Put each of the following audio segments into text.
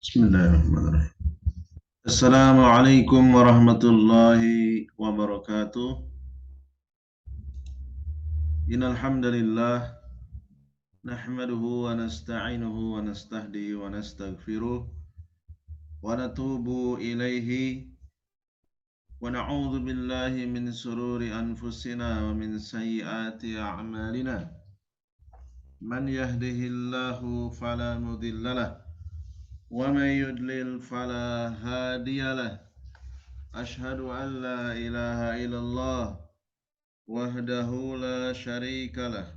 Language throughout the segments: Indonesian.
Bismillahirrahmanirrahim. Assalamualaikum warahmatullahi wabarakatuh. Innal hamdalillah nahmaduhu wa nasta'inuhu wa nastahdihi wa nastaghfiruh wa natubu ilaihi wa na'udzu billahi min sururi anfusina wa min sayyiati a'malina. Man yahdihillahu fala mudhillalah wa man yudlil fala hadiyalah. Ashhadu an la ilaha illallah wahdahu la syarika lah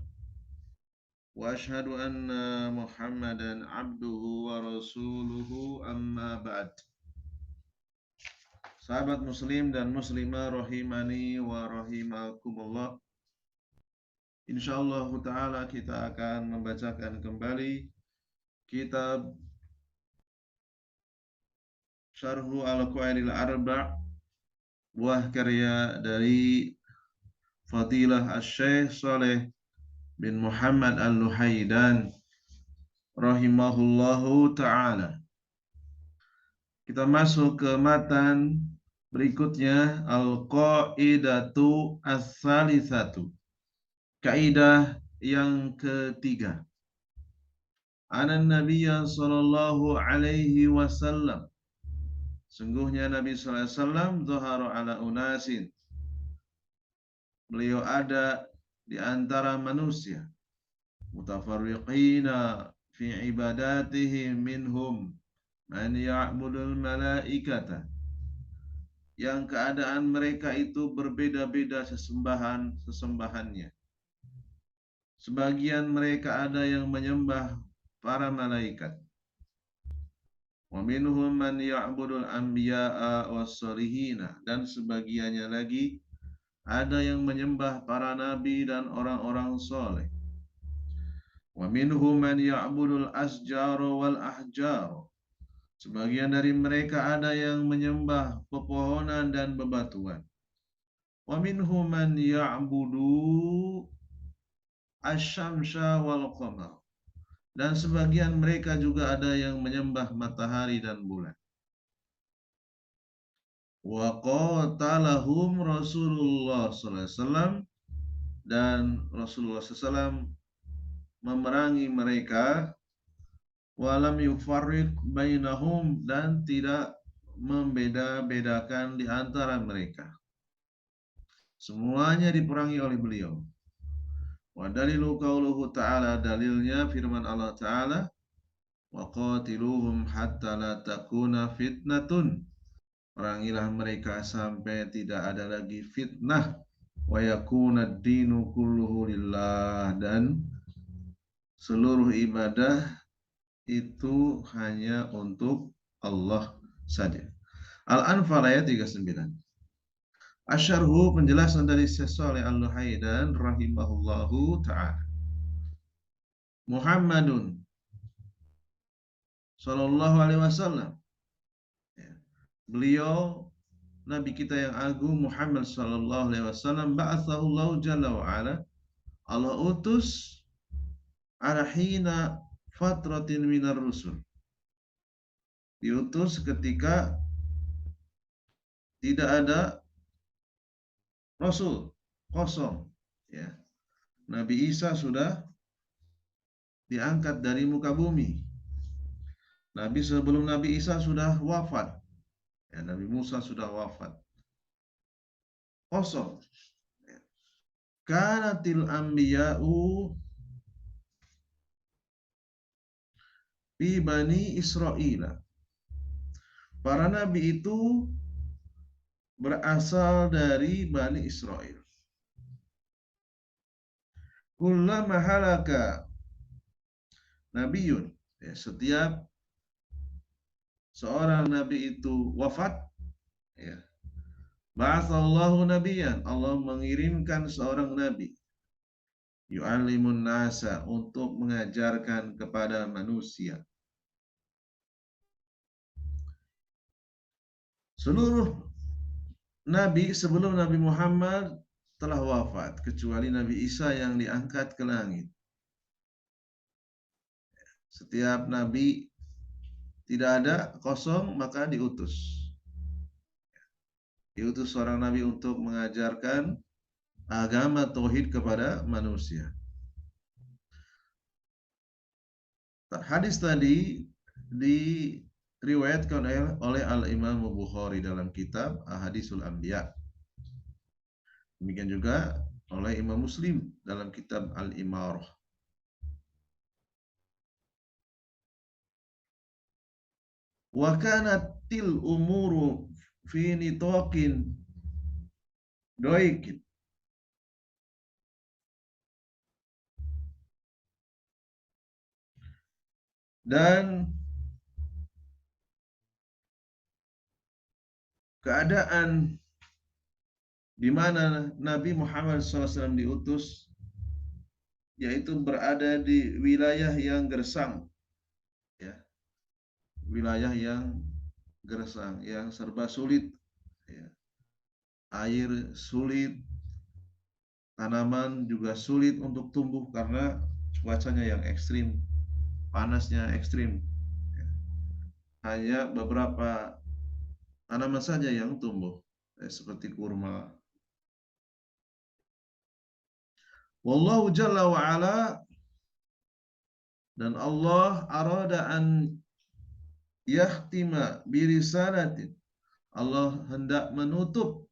wa ashhadu anna Muhammadan abduhu wa rasuluhu amma ba'd. Sahabat muslim dan muslimah rahimani wa rahimakumullah. Insyaallah taala kita akan membacakan kembali kitab Syarhu Al-Qawaidil Arba', buah karya dari Fadilah Asy-Syaikh Shalih bin Muhammad Al-Luhaidan rahimahullahu ta'ala. Kita masuk ke matan berikutnya, Al-Qaidatu As-Salisatu, kaidah yang ketiga. Anan Nabiyya sallallahu alaihi wasallam, sungguhnya Nabi sallallahu alaihi wasallam, zuhara ala unasin, beliau ada di antara manusia, mutafarriqina fi ibadatihim minhum man ya'budul malaikata, yang keadaan mereka itu berbeda-beda sesembahannya. Sebagian mereka ada yang menyembah para malaikat. Wa minhum man ya'budul anbiya'a was-solihina, dan sebagiannya lagi ada yang menyembah para nabi dan orang-orang soleh. Wa minhum man ya'budul asjara wal ahjar, sebagian dari mereka ada yang menyembah pepohonan dan bebatuan. Wa minhum man ya'budu asy-syamsa wal qamar, dan sebagian mereka juga ada yang menyembah matahari dan bulan. Wa qatalahum Rasulullah sallallahu alaihi wasallam, dan Rasulullah sallallahu alaihi wasallam memerangi mereka. Walam yufarriq bainahum, dan tidak membeda-bedakan di antara mereka. Semuanya diperangi oleh beliau. Wa dalilu qauluhu ta'ala, dalilnya firman Allah Ta'ala, wa qatiluhum hatta la takuna fitnatun, perangilah mereka sampai tidak ada lagi fitnah, wa yakuna ad-dinu kulluhu lillah, dan seluruh ibadah itu hanya untuk Allah saja. Al-Anfal ayat 39. Asyarhu, penjelasan dari Syekh Shalih Al-Luhaidan rahimahullahu ta'ala. Muhammadun sallallahu alaihi wasallam, beliau Nabi kita yang agung Muhammad sallallahu alaihi wasallam, ba'atsahullahu jalla wa ala, Allah utus ala hina fatratin minar rusul, diutus ketika tidak ada Rasul, kosong, ya. Nabi Isa sudah diangkat dari muka bumi. Nabi sebelum Nabi Isa sudah wafat, ya. Nabi Musa sudah wafat, kosong. Kanatil anbiya'u fi bani Israil, para nabi itu berasal dari Bani Israel. Kullama halaka nabiyun, ya, setiap seorang nabi itu wafat, ya, ba'atsallahu nabiyan, Allah mengirimkan seorang nabi, yu'allimun nasa, untuk mengajarkan kepada manusia. Seluruh nabi sebelum Nabi Muhammad telah wafat, kecuali Nabi Isa yang diangkat ke langit. Setiap nabi tidak ada kosong, maka diutus. Diutus seorang nabi untuk mengajarkan agama tauhid kepada manusia. Hadis tadi diriwayatkan oleh Al-Imam Bukhari dalam kitab Ahadisul Anbiya. Demikian juga oleh Imam Muslim dalam kitab Al-Imarah. Wa kanatil umuru fi nitaqin doikin. Dan keadaan di mana Nabi Muhammad SAW diutus, yaitu berada di wilayah yang gersang, ya, wilayah yang gersang, yang serba sulit, ya. Air sulit, tanaman juga sulit untuk tumbuh karena cuacanya yang ekstrim, panasnya ekstrim. Ya. Hanya beberapa tanaman saja yang tumbuh, seperti kurma. Wallahu jalla wa ala, dan Allah arada an yahtima birisalatin. Allah hendak menutup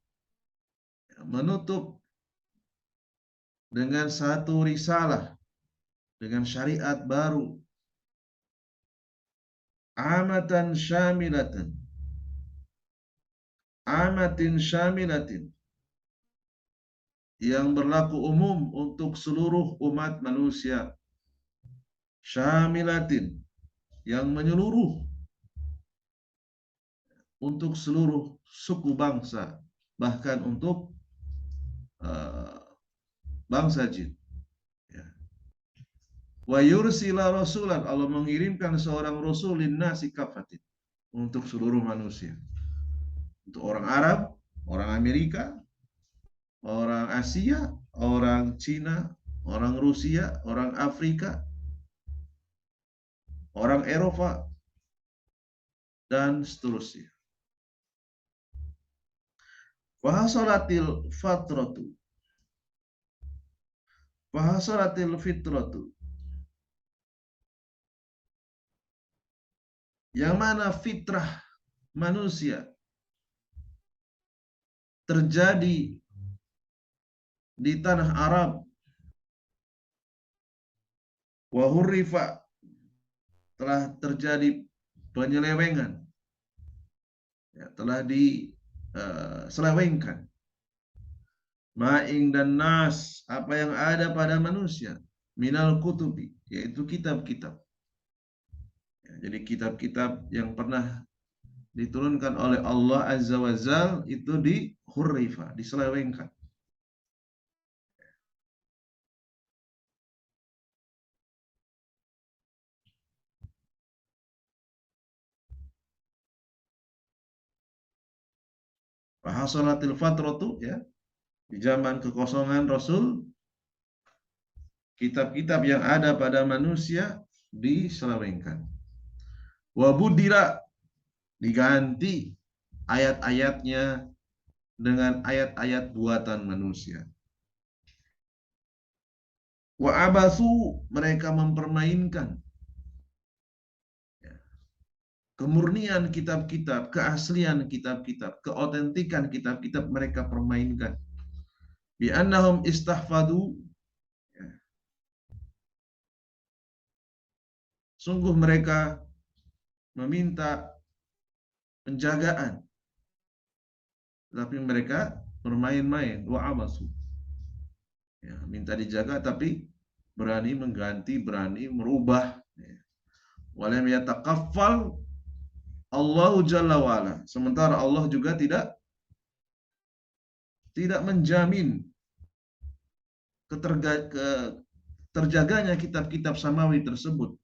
dengan satu risalah, dengan syariat baru, amatan syamilatan, amatin syamilatin, yang berlaku umum untuk seluruh umat manusia, syamilatin, yang menyeluruh untuk seluruh suku bangsa, bahkan untuk bangsa jin. Ya. Wa yursila rasulan, Allah mengirimkan seorang rasul linnasi kafatin, untuk seluruh manusia. Untuk orang Arab, orang Amerika, orang Asia, orang Cina, orang Rusia, orang Afrika, orang Eropa, dan seterusnya. Fahasalatil fatratu, fahasalatil fitratu, yang mana fitrah manusia terjadi di tanah Arab, wa hurrifa, telah terjadi penyelewengan, ya, telah diselewengkan, ma'ing dan nas, apa yang ada pada manusia, minal kutubi, yaitu kitab-kitab. Ya, jadi kitab-kitab yang pernah diturunkan oleh Allah Azza wa Jal itu dihurrifa, diselewengkan. Fahasalatil fatratu, ya, di zaman kekosongan Rasul, kitab-kitab yang ada pada manusia diselewengkan. Wabudira, diganti ayat-ayatnya dengan ayat-ayat buatan manusia. Wa abasu, mereka mempermainkan, ya, kemurnian kitab-kitab, keaslian kitab-kitab, keotentikan kitab-kitab mereka permainkan. Bi annahum istahfadu, ya, sungguh mereka meminta penjagaan, tapi mereka bermain-main. Wa abasu, ya, minta dijaga tapi berani mengganti, berani merubah. Walam yatakaffal Allahu jalla wa'ala, sementara Allah juga tidak menjamin terjaganya kitab-kitab samawi tersebut.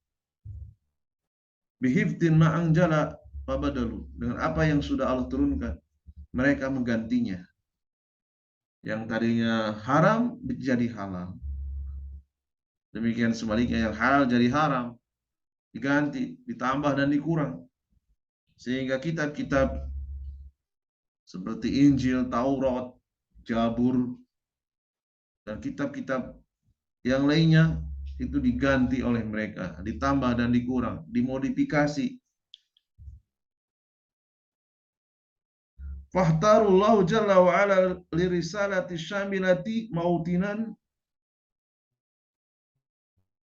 Bihifdin ma'anjala fabadalu, dengan apa yang sudah Allah turunkan, mereka menggantinya. Yang tadinya haram jadi halal. Demikian sebaliknya, yang halal jadi haram, diganti, ditambah dan dikurang. Sehingga kitab-kitab seperti Injil, Taurat, Jabur, dan kitab-kitab yang lainnya itu diganti oleh mereka, ditambah dan dikurang, dimodifikasi. Fahtarullahu jalla wa ala lirisalati syamilati mautinan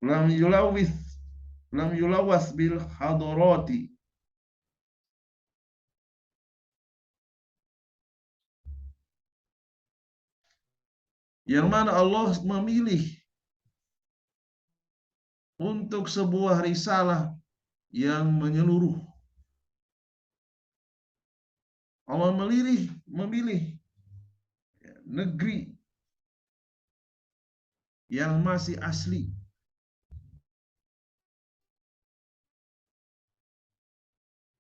lam yulawis lam yulawas bil hadarati, yang mana Allah memilih untuk sebuah risalah yang menyeluruh. Allah memilih negeri yang masih asli,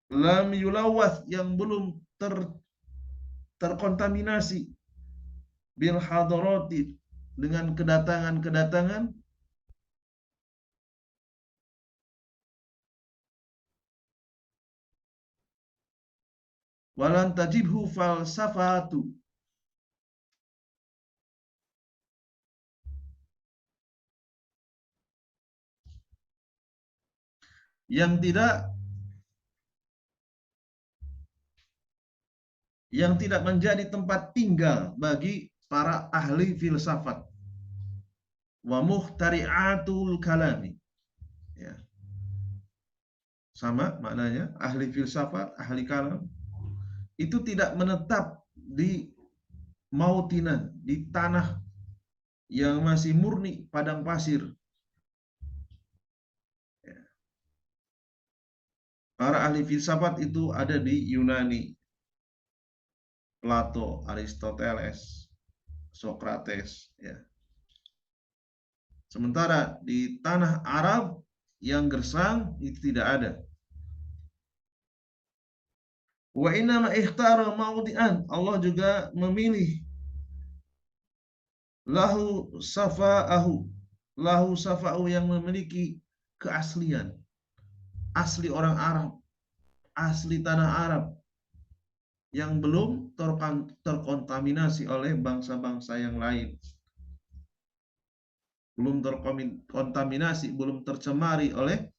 lam yulawas, yang belum terkontaminasi, bil hadarati, dengan kedatangan-kedatangan, walan tajibhu falsafatu, yang tidak menjadi tempat tinggal bagi para ahli filsafat, wa muhtari'atul kalami, ya, sama maknanya, ahli filsafat, ahli kalam itu tidak menetap di mautinan, di tanah yang masih murni padang pasir. Para ahli filsafat itu ada di Yunani, Plato, Aristoteles, Socrates, ya. Sementara di tanah Arab yang gersang itu tidak ada. Wa inna ma ikhtara maudi'an, Allah juga memilih lahu safa'u, yang memiliki keaslian, asli orang Arab, asli tanah Arab, yang belum terkontaminasi oleh bangsa-bangsa yang lain, belum terkontaminasi, belum tercemari oleh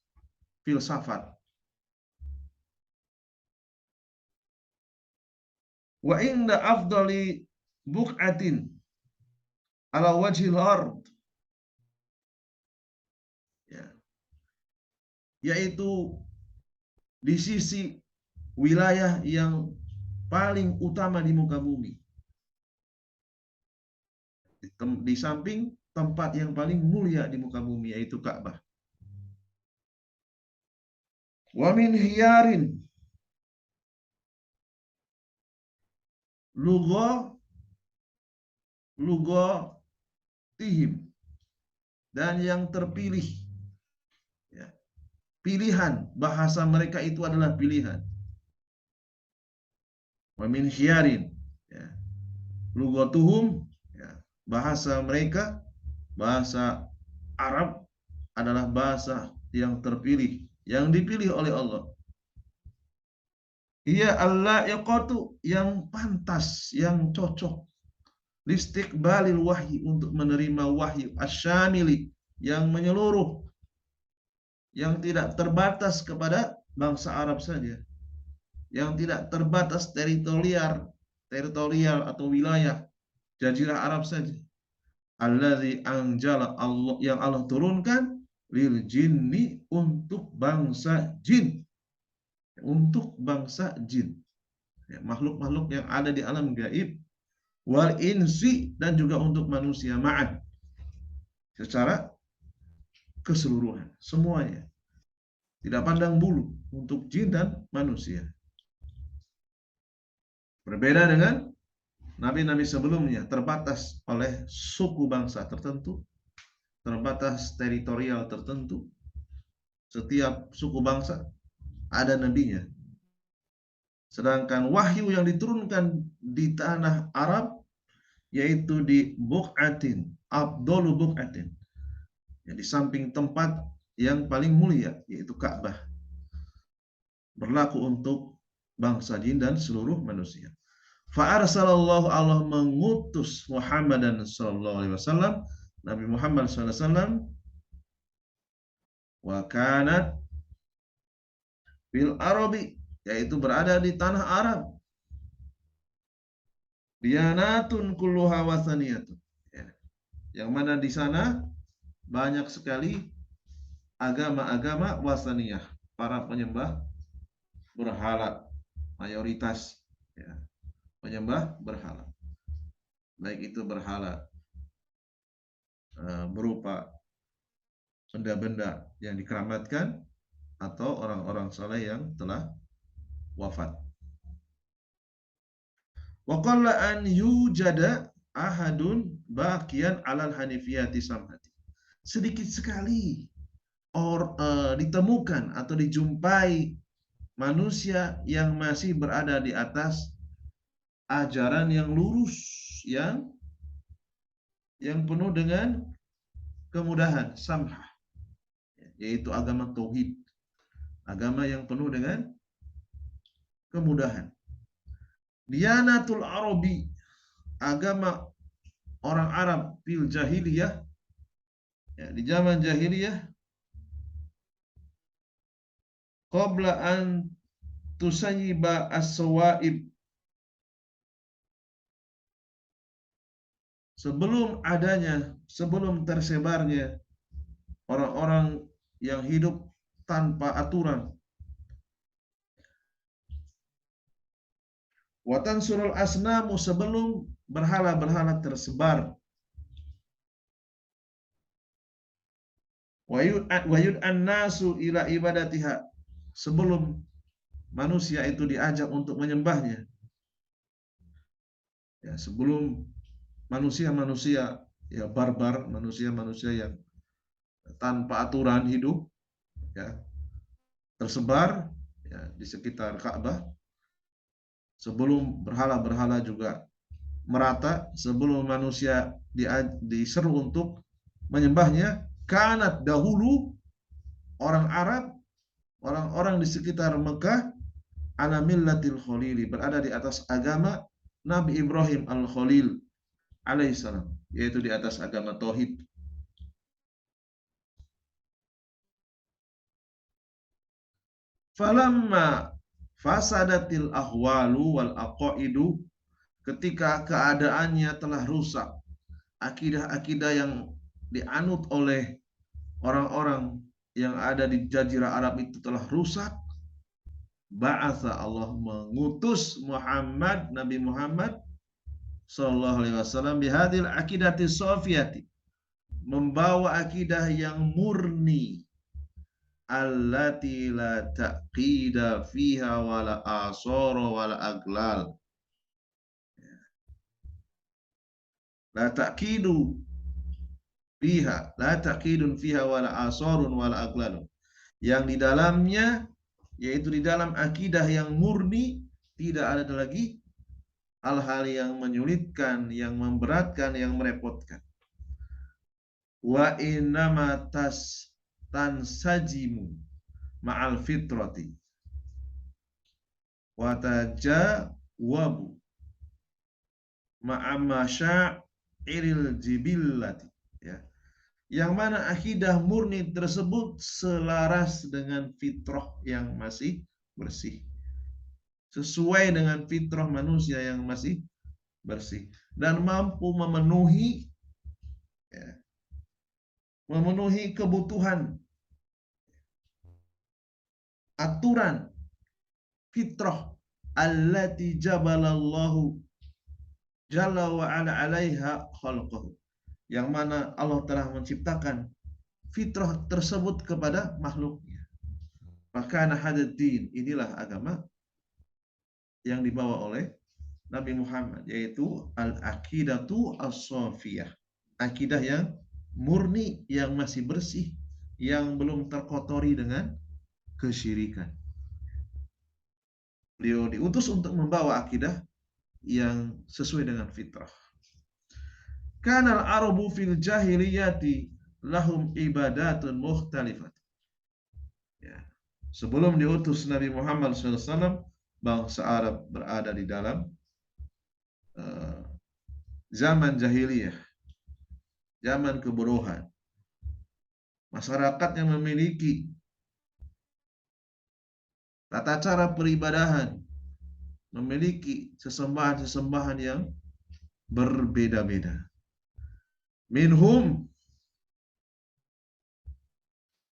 filsafat. Wa inda afdali buq'atin ala wajhil ard, ya, yaitu di sisi wilayah yang paling utama di muka bumi, di samping tempat yang paling mulia di muka bumi, yaitu Ka'bah. Wa min hiyarin tihim, dan yang terpilih, ya, pilihan bahasa mereka itu adalah pilihan. Wa min hiyarin, ya, lugatuhum, ya, bahasa mereka, bahasa Arab adalah bahasa yang terpilih, yang dipilih oleh Allah. Ia al-la'iqatu, yang pantas, yang cocok, listiqbalil wahyi, untuk menerima wahyu, asyamili, yang menyeluruh, yang tidak terbatas kepada bangsa Arab saja, yang tidak terbatas teritorial atau wilayah jazirah Arab saja. Allazi anjala, Allah, yang Allah turunkan, lil jinni, untuk bangsa jin, untuk bangsa jin, ya, makhluk-makhluk yang ada di alam gaib, wal insi, dan juga untuk manusia, ma'an, secara keseluruhan, semuanya, tidak pandang bulu, untuk jin dan manusia. Berbeda dengan nabi-nabi sebelumnya, terbatas oleh suku bangsa tertentu, terbatas teritorial tertentu. Setiap suku bangsa ada nabinya. Sedangkan wahyu yang diturunkan di tanah Arab, yaitu di buq'atin, afdalu buq'atin, ya, di samping tempat yang paling mulia, yaitu Ka'bah, berlaku untuk bangsa jin dan seluruh manusia. Fa'arsalallahu, Allah mengutus Muhammadan sallallahu alaihi wasallam, Nabi Muhammad sallallahu alaihi wasallam, wa kanat fil arabi, yaitu berada di tanah Arab, diyanatun kulluha wasaniyatun, ya, yang mana di sana banyak sekali agama-agama wasaniyah, para penyembah berhala, mayoritas, ya, penyembah berhala, baik itu berhala berupa benda-benda yang dikeramatkan atau orang-orang saleh yang telah wafat. Wa qalla an yujada ahadun baqiyan alal hanifiyati samhati. Sedikit sekali ditemukan atau dijumpai manusia yang masih berada di atas ajaran yang lurus, yang penuh dengan kemudahan, samhah, yaitu agama tauhid, agama yang penuh dengan kemudahan. Diyanatul Arabi, agama orang Arab fil jahiliyah, ya, di zaman jahiliyah, qabla an tusayyiba as-sawaib, sebelum tersebarnya orang-orang yang hidup tanpa aturan. Watan surul asnamu, sebelum berhala-berhala tersebar. Wayud an-nasu ila ibadatiha, sebelum manusia itu diajak untuk menyembahnya. Ya, sebelum manusia-manusia ya barbar, manusia-manusia yang tanpa aturan hidup, ya, tersebar, ya, di sekitar Ka'bah. Sebelum berhala-berhala juga merata, sebelum manusia diseru untuk menyembahnya, kanat dahulu orang Arab, orang-orang di sekitar Mekah, ala millatil khalili, berada di atas agama Nabi Ibrahim al-Khalil alaihissalam, yaitu di atas agama tauhid. Falamma fasadatil ahwalu wal aqaidu, ketika keadaannya telah rusak, akidah-akidah yang dianut oleh orang-orang yang ada di jazirah Arab itu telah rusak, ba'atha, Allah mengutus Muhammad, Nabi Muhammad sallallahu alaihi wasallam, bihadil akidati sofiyati, membawa akidah yang murni, allati la taqida fiha wala asara wala aglal, la taqidu fiha, la taqidun fiha wala asarun wala aglalun, yang di dalamnya, yaitu di dalam akidah yang murni, tidak ada lagi hal-hal yang menyulitkan, yang memberatkan, yang merepotkan. Wa innama tansajimu ma'al fitrati wa tajawabu ma'amma sya'iril jibillati, ya, yang mana akidah murni tersebut selaras dengan fitrah yang masih bersih, sesuai dengan fitrah manusia yang masih bersih, dan mampu memenuhi, ya, memenuhi kebutuhan aturan fitrah allati jabalallahu jalla wa ala alaiha khalqahu, yang mana Allah telah menciptakan fitrah tersebut kepada makhluknya. Maka hadad din, inilah agama yang dibawa oleh Nabi Muhammad, yaitu al-aqidatu as-safiyah, akidah yang murni, yang masih bersih, yang belum terkotori dengan kesyirikan. Beliau diutus untuk membawa akidah yang sesuai dengan fitrah. Kanal arabu fil jahiliyati lahum ibadatun mukhtalifat. Ya. Sebelum diutus Nabi Muhammad SAW, bangsa Arab berada di dalam zaman jahiliyah, zaman kebodohan. Masyarakat yang memiliki tata cara peribadahan, memiliki sesembahan-sesembahan yang berbeda-beda. Minhum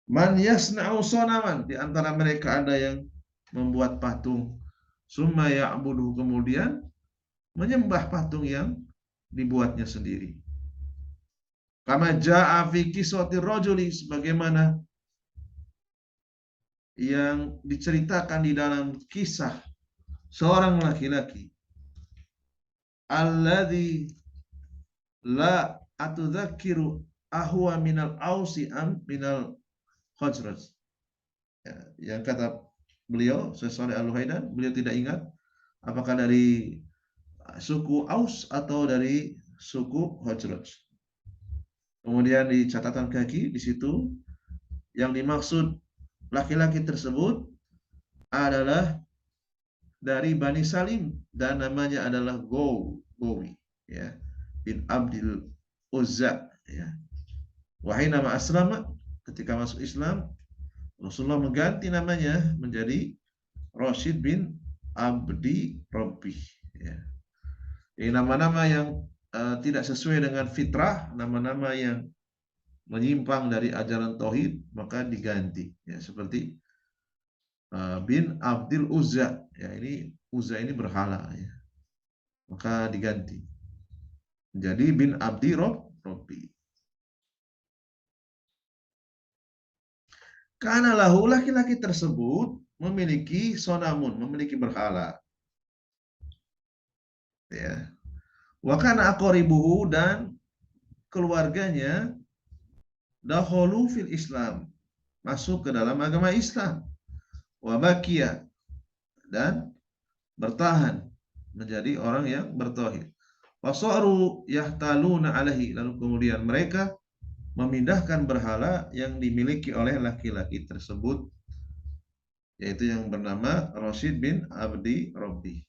man yasna'u sonaman, di antara mereka ada yang membuat patung, summa ya'budu, kemudian menyembah patung yang dibuatnya sendiri. Kama ja'a fi kiswati rajuli, sebagaimana yang diceritakan di dalam kisah seorang laki-laki, alladzi la atudzakiru ahwa minal ausi am minal khajraj. Ya, yang kata beliau, Syekh Shalih Al-Utsaimin, beliau tidak ingat apakah dari suku Aus atau dari suku Khazraj. Kemudian di catatan kaki di situ yang dimaksud laki-laki tersebut adalah dari Bani Salim dan namanya adalah Gowi, ya, bin Abdul Uzza, ya. Wahai nama aslama, ketika masuk Islam Rasulullah mengganti namanya menjadi Rashid bin Abdi Rabbih, ya. Ini nama-nama yang tidak sesuai dengan fitrah, nama-nama yang menyimpang dari ajaran tauhid, maka diganti, ya, seperti bin Abdul Uzza, ya, ini Uzza ini berhala, ya, maka diganti menjadi bin Abdi Rabbi. Karena lahu, laki-laki tersebut memiliki sonamun, memiliki berhala, ya. Wa kana aqribuhu, dan keluarganya dahulu fil Islam, masuk ke dalam agama Islam. Wa baqiya, dan bertahan menjadi orang yang bertauhid. Wasaru yahtaluna alaihi, lalu kemudian mereka memindahkan berhala yang dimiliki oleh laki-laki tersebut, yaitu yang bernama Rashid bin Abdi Rabbi.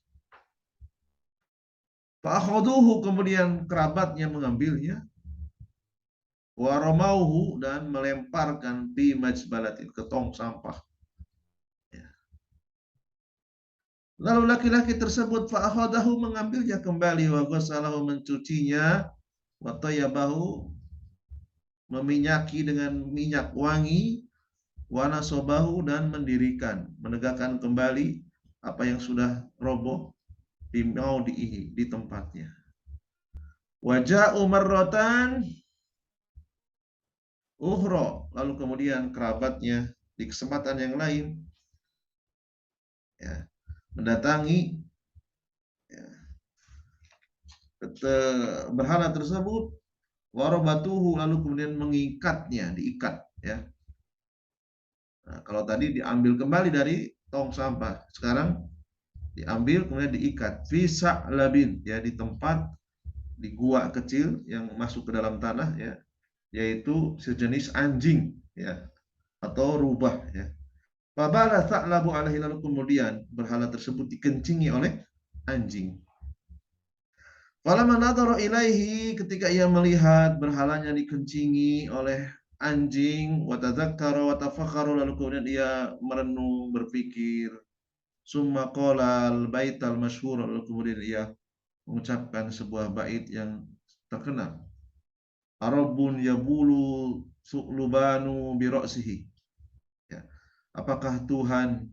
Fa'akhuduhu, kemudian kerabatnya mengambilnya, wa ramauhu, dan melemparkan fi majbalatin, ke tong sampah. Lalu laki-laki tersebut fa'akhadahu, mengambilnya kembali, wa ghasalahu, mencucinya, wa tayyabahu, meminyaki dengan minyak wangi, wa nasabahu, dan mendirikan, menegakkan kembali apa yang sudah roboh di maudihi, di tempatnya. Wa ja'u marratan ukhra, lalu kemudian kerabatnya di kesempatan yang lain, ya, mendatangi, ya, berhala tersebut, warobatuhu, lalu kemudian mengikatnya, diikat, ya. Nah, kalau tadi diambil kembali dari tong sampah, sekarang diambil kemudian diikat, fi labin, ya, di tempat, di gua kecil yang masuk ke dalam tanah, ya, yaitu sejenis anjing, ya, atau rubah, ya. Fabala sa'labu alaihi, lalu kemudian berhala tersebut dikencingi oleh anjing. Falamma nadhara ilaihi, ketika ia melihat berhalanya dikencingi oleh anjing, wa tadzakkara wa tafakkara, lalu kemudian ia merenung, berpikir, summa qala al-baital masyhur, lalu kemudian ia mengucapkan sebuah bait yang terkenal. Arabun yabulu su'lubanu bi ra'sihi, ya. Apakah Tuhan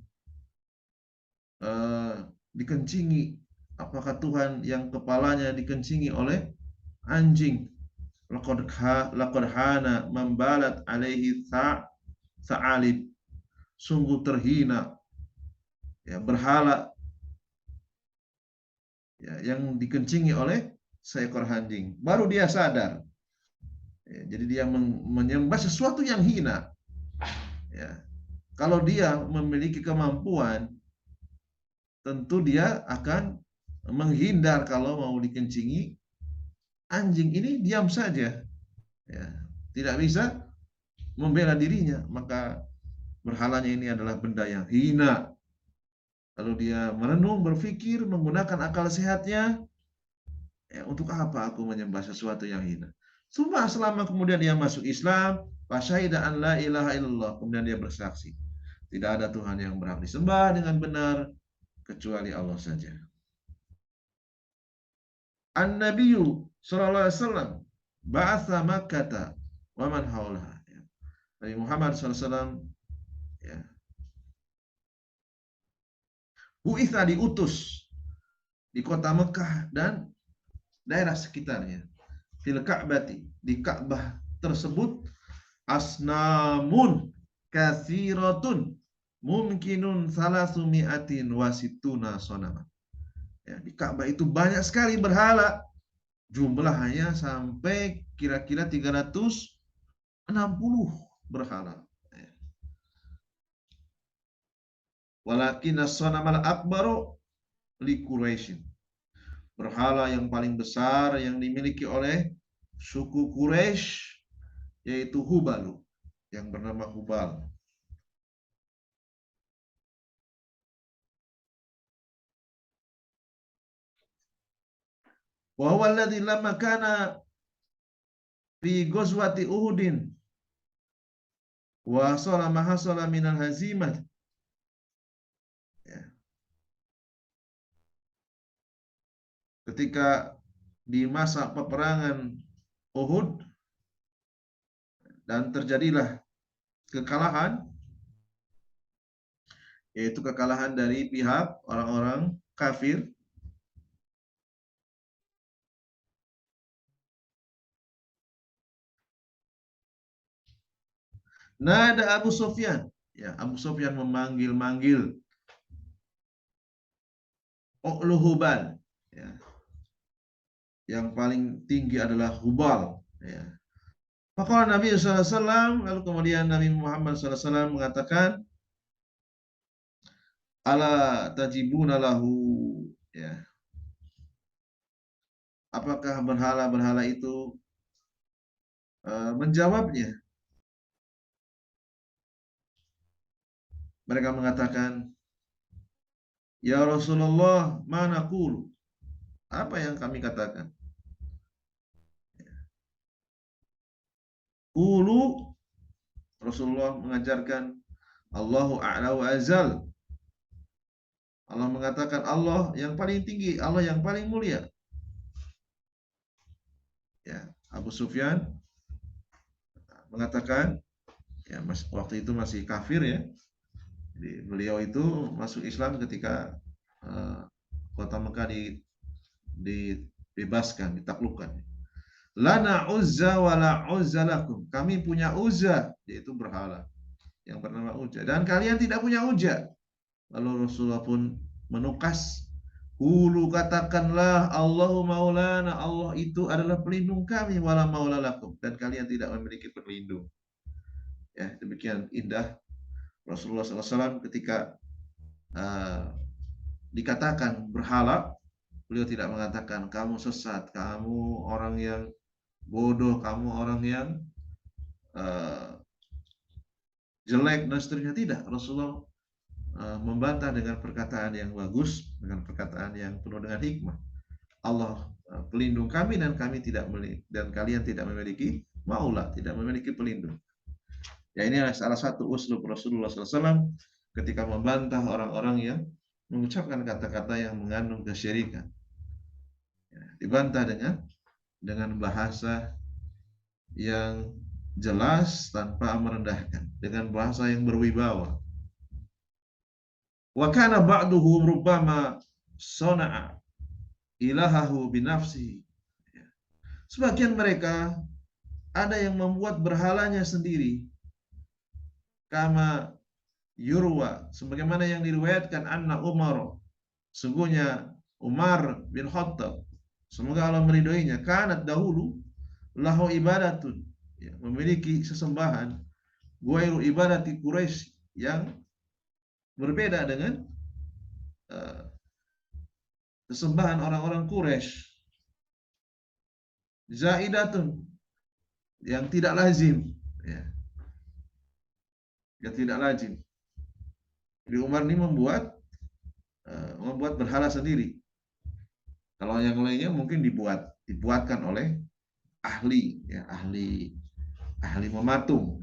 dikencingi, apakah Tuhan yang kepalanya dikencingi oleh anjing? Laqad hana membalat alaihi sa'alib, sungguh terhina, ya, berhala, ya, yang dikencingi oleh seekor anjing. Baru dia sadar, ya, jadi dia menyembah sesuatu yang hina, ya. Kalau dia memiliki kemampuan, tentu dia akan menghindar kalau mau dikencingi anjing. Ini diam saja, ya, tidak bisa membela dirinya, maka berhalanya ini adalah benda yang hina. Lalu dia merenung, berpikir, menggunakan akal sehatnya, ya, untuk apa aku menyembah sesuatu yang hina? Cuma selama kemudian dia masuk Islam, fasyahida an la ilaha illallah, kemudian dia bersaksi, tidak ada Tuhan yang berhak disembah dengan benar kecuali Allah saja. An-Nabiyyu sallallahu alaihi wasallam ba'atha Makkah wa man haulaha. Nabi Muhammad sallallahu alaihi wasallam, ya, bu'itha, diutus di kota Mekah dan daerah sekitarnya. Fil Ka'bati, di Ka'bah tersebut, asnamun kathiratun mungkinun salasumi'atin wasituna sonama. Ya, di Ka'bah itu banyak sekali berhala, jumlahnya sampai kira-kira 360 berhala. Ya. Walakin as-sonamal akbaru li Quraisy. Berhala yang paling besar yang dimiliki oleh suku Quraisy yaitu Hubalu, yang bernama Hubal. Wa huwa alladhi lamma kana fi ghazwati Uhudin wa sala ma hasala minal hazimat. Ya. Ketika di masa peperangan Uhud dan terjadilah kekalahan, yaitu kekalahan dari pihak orang-orang kafir. Nada Abu Sufyan, ya, Abu Sufyan memanggil-manggil U'lu Hubal, ya, yang paling tinggi adalah Hubal, ya. Maka Nabi SAW, lalu kemudian Nabi Muhammad SAW mengatakan, ala tajibuna lahu, ya, apakah berhala-berhala itu menjawabnya? Mereka mengatakan, ya Rasulullah, mana qulu? Apa yang kami katakan? Qulu, Rasulullah mengajarkan, Allahu a'la wa azal. Allah mengatakan Allah yang paling tinggi, Allah yang paling mulia. Ya, Abu Sufyan mengatakan, ya, waktu itu masih kafir, ya. Jadi, beliau itu masuk Islam ketika kota Mekah dibebaskan, ditaklukkan. Lana Uzza wa la Uzza lakum. Kami punya Uzza, yaitu berhala yang bernama Uzza, dan kalian tidak punya Uzza. Lalu Rasulullah pun menukas, Qulu, katakanlah, Allahu maulana, Allah itu adalah pelindung kami, wala maula lakum, dan kalian tidak memiliki pelindung. Ya, demikian indah Rasulullah SAW ketika dikatakan berhala, beliau tidak mengatakan kamu sesat, kamu orang yang bodoh, kamu orang yang jelek dan seterusnya. Tidak, Rasulullah membantah dengan perkataan yang bagus, dengan perkataan yang penuh dengan hikmah. Allah pelindung kami, dan kalian tidak memiliki maula, tidak memiliki pelindung. Ya, ini adalah salah satu uslub Rasulullah SAW ketika membantah orang-orang yang mengucapkan kata-kata yang mengandung kesyirikan. Ya, dibantah dengan bahasa yang jelas tanpa merendahkan, dengan bahasa yang berwibawa. Wa kana ba'duhum rubbama sana'a ilahahu binafsihi. Sebagian mereka ada yang membuat berhalanya sendiri. Kama yurwa, sebagaimana yang diriwayatkan, anna Umar, sungguhnya Umar bin Khattab, semoga Allah meridhoinya, kanat dahulu lahu ibadatun, ya, memiliki sesembahan, guairu ibadati Quraisy, yang berbeda dengan sesembahan orang-orang Quraisy, zaidatun, yang tidak lazim, ya, yang tidak lazim. Jadi Umar ini membuat membuat berhala sendiri. Kalau yang lainnya mungkin dibuatkan oleh ahli, ya, ahli mematung.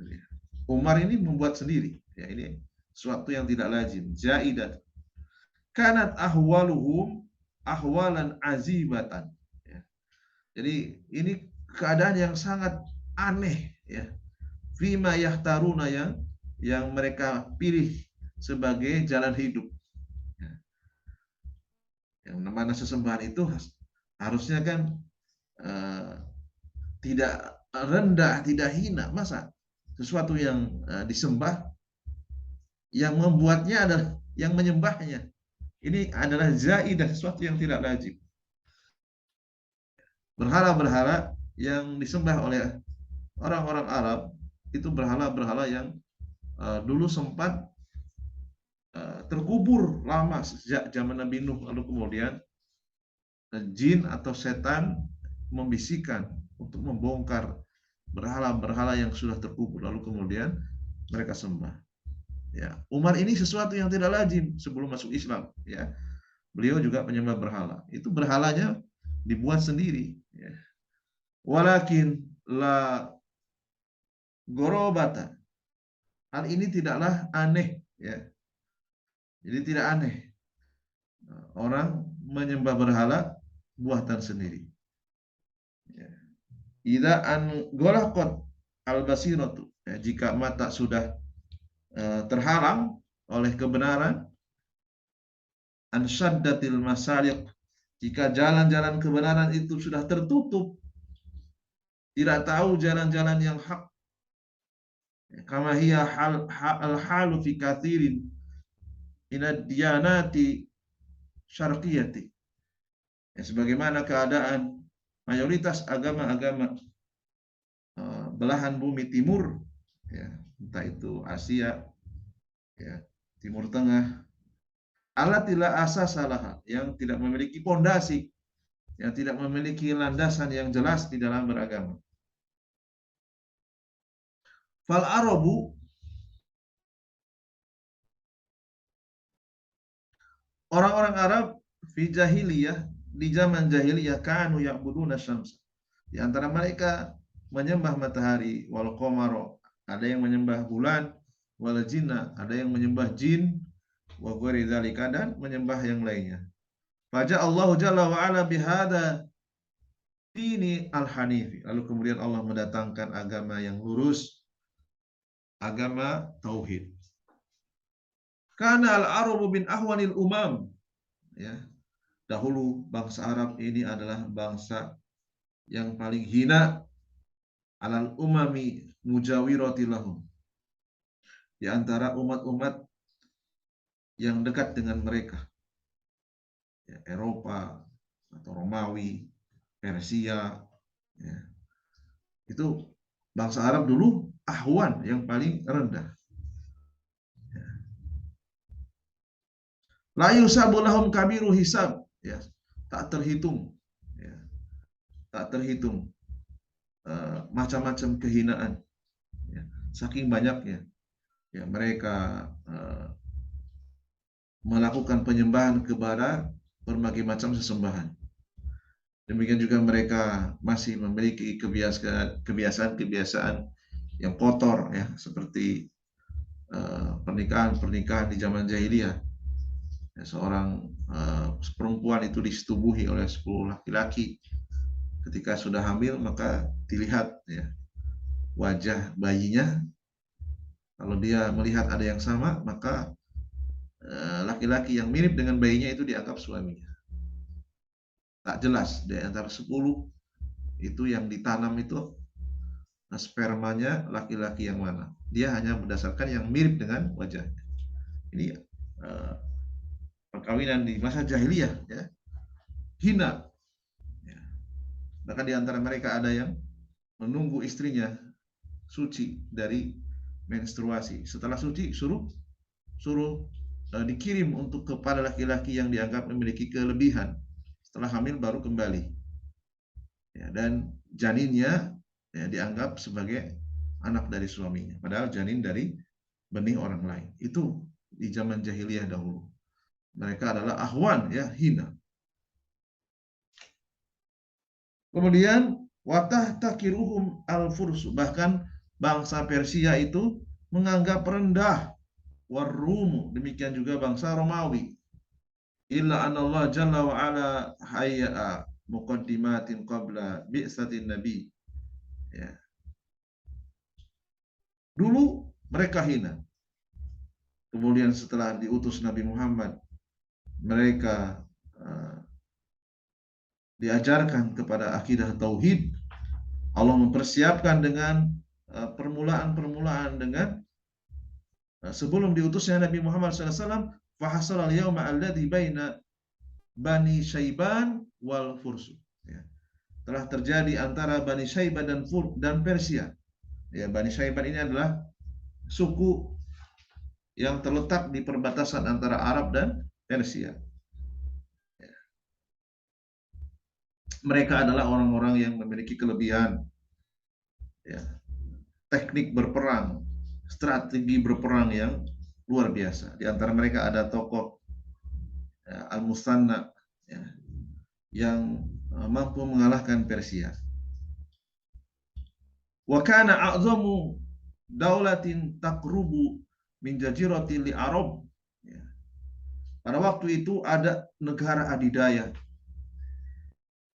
Umar ini membuat sendiri. Ya, ini suatu yang tidak lazim. Jaidat. Kanat ahwaluhum ahwalan azibatan. Ya. Jadi ini keadaan yang sangat aneh, ya. Fima yahtaruna, yang mereka pilih sebagai jalan hidup. Ya. Yang mana sesembahan itu harusnya kan eh, tidak rendah, tidak hina. Masa sesuatu yang disembah, yang membuatnya adalah yang menyembahnya. Ini adalah zaidah, sesuatu yang tidak lazim. Berhala-berhala yang disembah oleh orang-orang Arab itu berhala-berhala yang dulu sempat terkubur lama sejak zaman Nabi Nuh, lalu kemudian jin atau setan membisikkan untuk membongkar berhala-berhala yang sudah terkubur, lalu kemudian mereka sembah. Ya, Umar ini sesuatu yang tidak lazim sebelum masuk Islam. Ya, beliau juga penyembah berhala. Itu berhalanya dibuat sendiri. Ya. Walakin la gorobata. Hal ini tidaklah aneh. Ya. Jadi tidak aneh orang menyembah berhala buatan sendiri. Ya. Ida an golakot al basiratu. Ya, jika mata sudah terhalang oleh kebenaran, ansyaddatil masaliq, jika jalan-jalan kebenaran itu sudah tertutup, tidak tahu jalan-jalan yang hak, kama hiya al halu fi katsirin minad diyanati syarqiyati, ya, sebagaimana keadaan mayoritas agama-agama belahan bumi timur, ya, entah itu Asia, ya, Timur Tengah, alatila asasalah, yang tidak memiliki pondasi, yang tidak memiliki landasan yang jelas di dalam beragama. Fal Arabu, orang-orang Arab, fi jahiliyah, di zaman jahiliyah, kanu ya'buduna syams. Di antara mereka menyembah matahari, wal qamara, ada yang menyembah bulan, wal jinna, ada yang menyembah jin, wa ghairi dzalika, dan menyembah yang lainnya. Faja Allah Jalla wa ala bihada dini al-hanifi. Lalu kemudian Allah mendatangkan agama yang lurus, agama tauhid. Karena al-arabu bin ahwanil umam, ya. Dahulu bangsa Arab ini adalah bangsa yang paling hina alal umami mujawirati lahum, di antara umat-umat yang dekat dengan mereka, ya, Eropa atau Romawi, Persia, ya. Itu bangsa Arab dulu ahwan, yang paling rendah. La yusabu lahum kabiru hisab, ya, tak terhitung, ya, tak terhitung macam-macam kehinaan, ya, saking banyaknya, ya, mereka melakukan penyembahan kepada berbagai macam sesembahan. Demikian juga mereka masih memiliki kebiasaan-kebiasaan yang kotor, ya, seperti pernikahan-pernikahan di zaman jahiliyah. Ya, seorang perempuan itu disetubuhi oleh 10 laki-laki. Ketika sudah hamil, maka dilihat, ya, wajah bayinya. Kalau dia melihat ada yang sama, maka laki-laki yang mirip dengan bayinya itu dianggap suaminya. Tak jelas di antara 10 itu yang ditanam itu spermanya laki-laki yang mana. Dia hanya berdasarkan yang mirip dengan wajahnya. Ini perkawinan di masa jahiliyah, ya, hina. Ya. Bahkan di antara mereka ada yang menunggu istrinya suci dari menstruasi. Setelah suci, suruh dikirim untuk kepada laki-laki yang dianggap memiliki kelebihan. Setelah hamil baru kembali. Ya, dan janinnya, ya, dianggap sebagai anak dari suaminya, padahal janin dari benih orang lain. Itu di zaman jahiliyah dahulu. Mereka adalah ahwan, ya, hina. Kemudian watah takiruhum al-fursu, bahkan bangsa Persia itu menganggap rendah warumu, demikian juga bangsa Romawi. Illa anallah jalla wa ala hayya muqaddimatin qabla bi'satin nabi. Ya. Dulu mereka hina. Kemudian setelah diutus Nabi Muhammad, mereka diajarkan kepada akidah tauhid. Allah mempersiapkan dengan permulaan-permulaan dengan sebelum diutusnya Nabi Muhammad SAW, fahasal al-yawma alladhi baina Bani Syaiban wal Fursu. Ya. Telah terjadi antara Bani Syaiban dan Persia. Ya, Bani Syaiban ini adalah suku yang terletak di perbatasan antara Arab dan Persia. Ya. Mereka adalah orang-orang yang memiliki kelebihan, ya, teknik berperang, strategi berperang yang luar biasa. Di antara mereka ada tokoh, ya, Al-Musanna, ya, yang mampu mengalahkan Persia. Wa kana a'zamu daulatin taqrubu min jazirati li Arab. Ya. Pada waktu itu ada negara adidaya,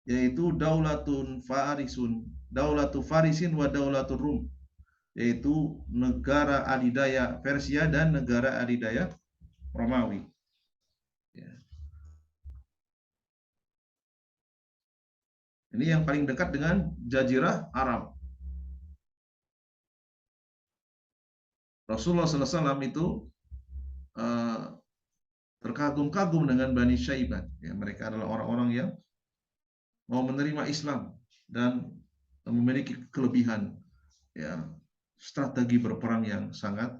yaitu Daulatu Farisin wa Daulatur Rum, yaitu negara adidaya Persia dan negara adidaya Romawi. Ya. Ini yang paling dekat dengan Jazirah Arab. Rasulullah SAW itu terkagum-kagum dengan Bani Syaiban. Ya, mereka adalah orang-orang yang mau menerima Islam dan memiliki kelebihan, ya, strategi berperang yang sangat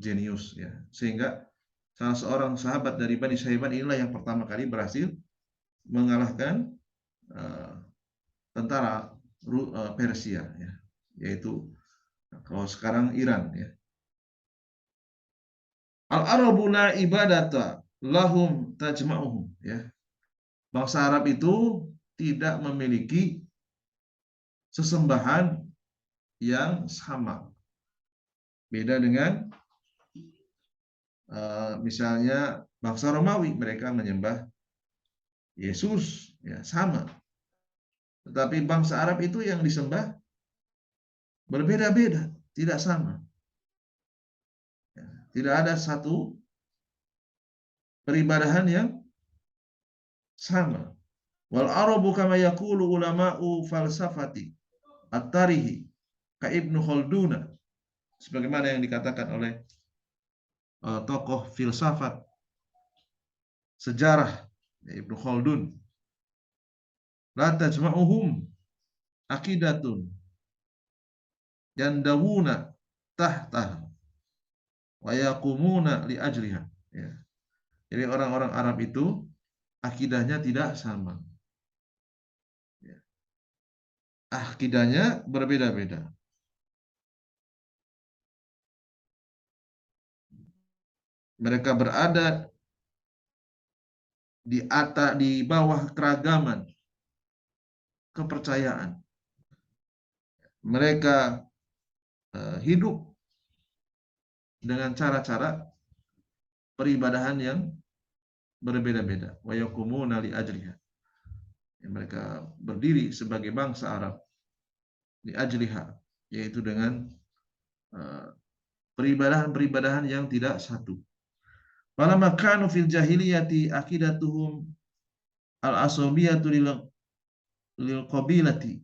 jenius, ya, sehingga salah seorang sahabat dari Bani Syaiban inilah yang pertama kali berhasil mengalahkan tentara Persia, ya, yaitu kalau sekarang Iran, ya. Al-Arabu la ibadata lahum tajma'uhum, ya. Bangsa Arab itu tidak memiliki sesembahan yang sama. Beda dengan misalnya bangsa Romawi, mereka menyembah Yesus, ya, sama. Tetapi bangsa Arab itu yang disembah berbeda-beda, tidak sama. Ya, tidak ada satu peribadahan yang sama. Wal Arabu kama yaqulu ulama'u falsafati at-tarihi ka Ibnu Khalduna, sebagaimana yang dikatakan oleh tokoh filsafat sejarah, ya, Ibnu Khaldun, la tajma'uhum aqidatun yandawuna tahtah wa yaqumuna li ajriha. Ya. Jadi orang-orang Arab itu akidahnya tidak sama. Ya. Akidahnya berbeda-beda. Mereka berada di bawah keragaman kepercayaan. Mereka hidup dengan cara-cara peribadahan yang berbeda-beda. Wa yaqumuna li ajriha. Mereka berdiri sebagai bangsa Arab li ajliha, yaitu dengan peribadahan-peribadahan yang tidak satu. Falamma kanu fil jahiliyati aqidatuhum al-asabiyatu lil qabilati.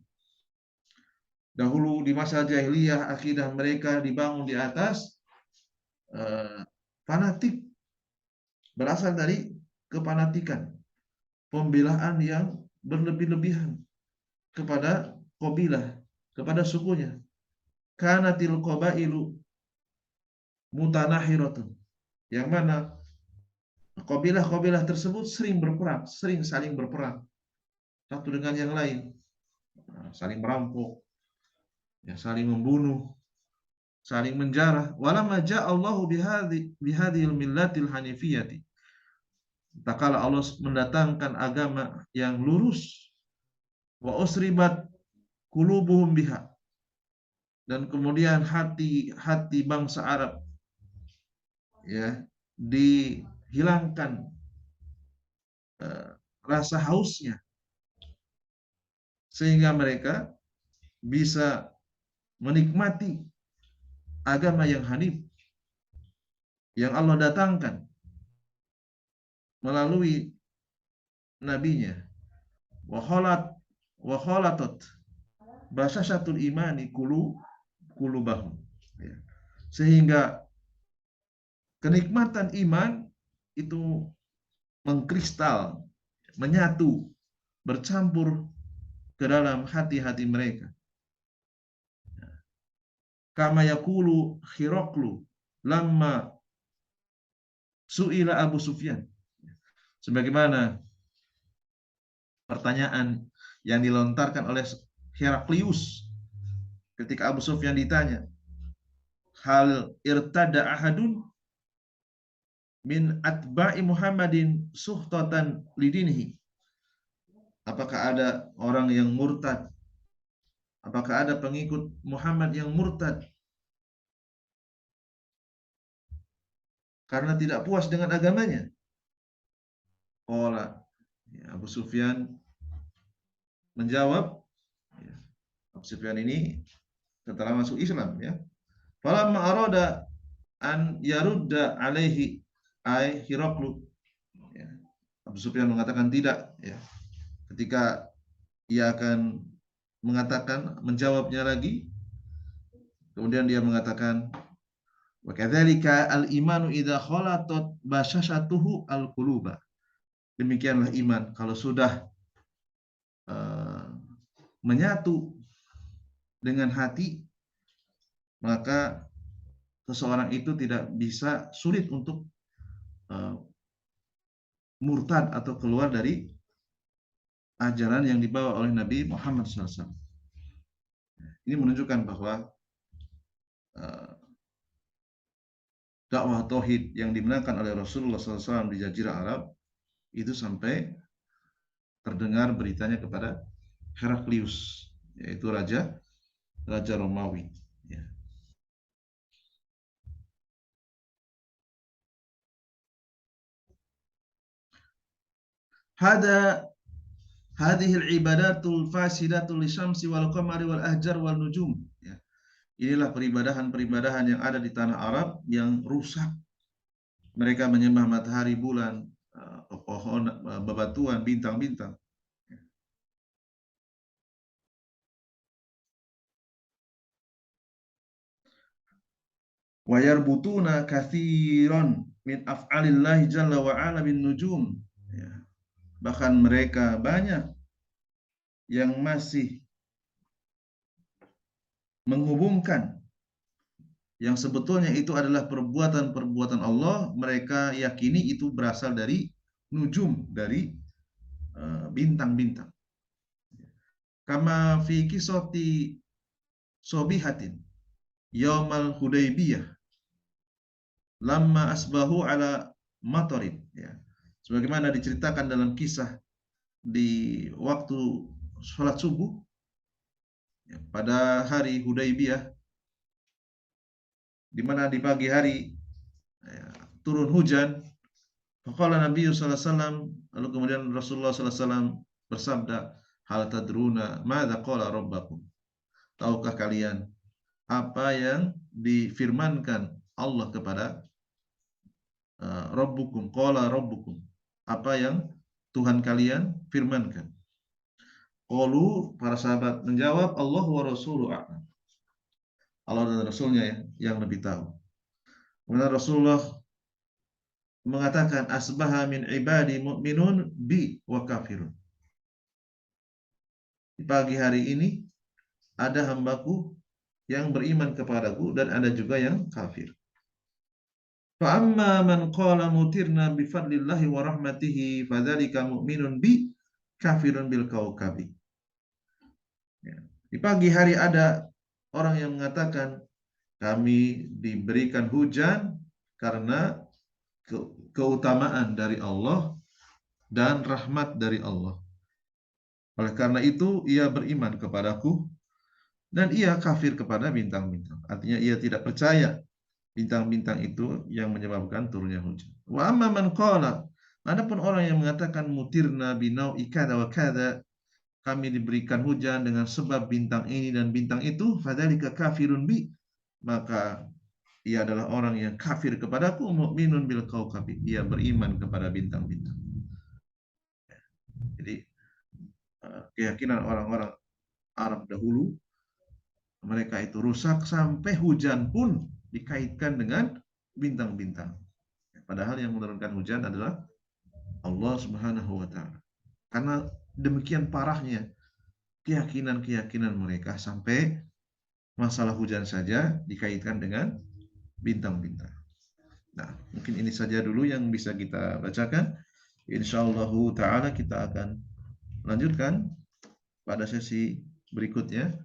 Dahulu di masa jahiliyah akidah mereka dibangun di atas fanatik, berasal dari kepanatikan, pembelaan yang berlebih-lebihan kepada qabilah, kepada sukunya. Kanatil qabailu mutanahiratun, yang mana kabilah-kabilah tersebut sering berperang, sering saling berperang satu dengan yang lain, saling merampok, ya, saling membunuh, saling menjarah. Walamma ja'allahu bihadhil millatil hanifiyati, tak kala Allah mendatangkan agama yang lurus, wa usribat qulubuhum biha, dan kemudian hati bangsa Arab ya dihilangkan eh, rasa hausnya, sehingga mereka bisa menikmati agama yang hanif yang Allah datangkan melalui nabinya. Wa khalat wa khalatat basyasatul imani kulubahum, ya. Sehingga kenikmatan iman itu mengkristal, menyatu, bercampur ke dalam hati-hati mereka. Kama yaqulu Hiraqlu lamma su'ila Abu Sufyan. Sebagaimana pertanyaan yang dilontarkan oleh Heraklius ketika Abu Sufyan ditanya, hal irtada ahadun min atba'i Muhammadin suhtatan lidinihi. Apakah ada orang yang murtad? Apakah ada pengikut Muhammad yang murtad karena tidak puas dengan agamanya? Qala, ya, Abu Sufyan menjawab, ya, Abu Sufyan ini setelah masuk Islam, ya. Falamma arada an yarudda alaihi ay Hiraqlu, ya. Abu Sufyan mengatakan tidak, ya. Ketika ia akan menjawabnya lagi, kemudian dia mengatakan, wa kadzalika al-imanu idza khalatat basyashatuhu al-quluba. Demikianlah iman kalau sudah menyatu dengan hati, maka seseorang itu tidak bisa, sulit untuk murtad atau keluar dari ajaran yang dibawa oleh Nabi Muhammad SAW. Ini menunjukkan bahwa dakwah tauhid yang dimenangkan oleh Rasulullah SAW di Jazirah Arab itu sampai terdengar beritanya kepada Heraklius, yaitu Raja Romawi. Ya. Hadhil ibadatul fasidatul lisyamsi wal qamari wal ahjar wal nujum. Ya. Inilah peribadahan-peribadahan yang ada di tanah Arab yang rusak. Mereka menyembah matahari, bulan, pepohonan, bebatuan, bintang-bintang. Wa yarbutuna katsiran min af'alillahi jalla wa ala bin nujum. Ya. Bahkan mereka banyak yang masih menghubungkan yang sebetulnya itu adalah perbuatan-perbuatan Allah, mereka yakini itu berasal dari nujum, dari bintang-bintang. Kama fi kisati sobihatin yaumal Hudaybiyah lamma asbahu ala matarin, ya. Sebagaimana diceritakan dalam kisah di waktu sholat subuh, ya, pada hari Hudaybiyah, di mana di pagi hari, ya, turun hujan. Faqala Nabi sallallahu alaihi wasallam, lalu kemudian Rasulullah sallallahu alaihi wasallam bersabda, hal tadruna madza qala rabbakum? Tahukah kalian apa yang difirmankan Allah kepada Rabbukum? Qala rabbukum. Apa yang Tuhan kalian firmankan? Qalu, para sahabat menjawab, Allah wa rasuluhu a'lam. Allah dan Rasulnya yang lebih tahu. Kemudian Rasulullah mengatakan, asbaha min ibadi mu'minun bi wa kafirun. Di pagi hari ini ada hambaku yang beriman kepadaku dan ada juga yang kafir. Fa amma man qala mutirna bi fadlillahi wa rahmatihi fadzalika mu'minun bi kafirun bil kaukabi. Ya. Di pagi hari ada orang yang mengatakan kami diberikan hujan karena keutamaan dari Allah, dan rahmat dari Allah. Oleh karena itu, ia beriman kepadaku dan ia kafir kepada bintang-bintang. Artinya ia tidak percaya bintang-bintang itu yang menyebabkan turunnya hujan. Wa amma man qala, adapun orang yang mengatakan mutirna binau'i kada wa kada, kami diberikan hujan dengan sebab bintang ini dan bintang itu, fadzalika kafirun bi, maka ia adalah orang yang kafir kepadaku, mukminun bil kaukabi, ia beriman kepada bintang-bintang. Jadi keyakinan orang-orang Arab dahulu, mereka itu rusak sampai hujan pun dikaitkan dengan bintang-bintang. Padahal yang menurunkan hujan adalah Allah Subhanahu wa taala. Karena demikian parahnya keyakinan-keyakinan mereka sampai masalah hujan saja dikaitkan dengan bintang-bintang. Nah, mungkin ini saja dulu yang bisa kita bacakan. Insyaallah taala kita akan lanjutkan pada sesi berikutnya.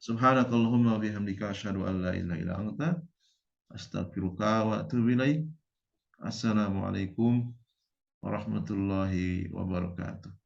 Subhanakallahumma bihamdika asyhadu an la ilaha illa anta astaghfiruka wa atubu ilaik. Assalamualaikum warahmatullahi wabarakatuh.